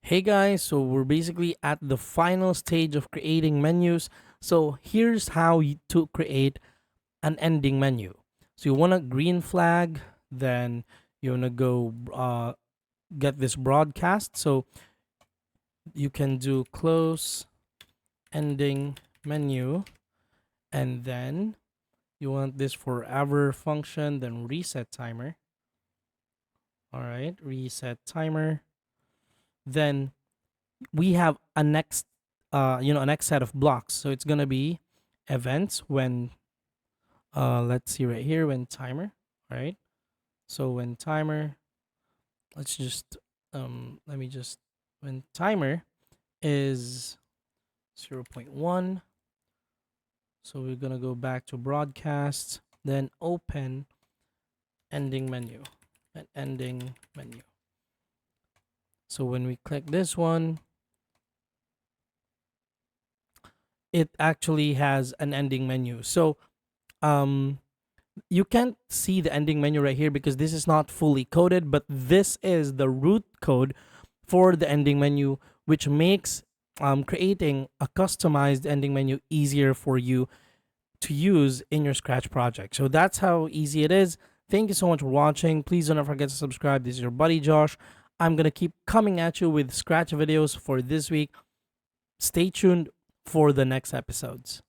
Hey guys, so we're basically at the final stage of creating menus. So here's how to create an ending menu. So you want a green flag, then you want to go get this broadcast. So you can do close ending menu, and then you want this forever function, then reset timer. All right, reset timer. Then we have a next a next set of blocks, so it's gonna be events when let's see right here, when timer, right? So when timer, let's just let me just when timer is 0.1, so we're gonna go back to broadcast, then open ending menu and ending menu. So when we click this one, it actually has an ending menu. So um you can't see the ending menu right here because this is not fully coded, but this is the root code for the ending menu, which makes creating a customized ending menu easier for you to use in your Scratch project. So that's how easy it is. Thank you so much for watching. Please don't forget to subscribe. This is your buddy Josh. I'm going to keep coming at you with Scratch videos for this week. Stay tuned for the next episodes.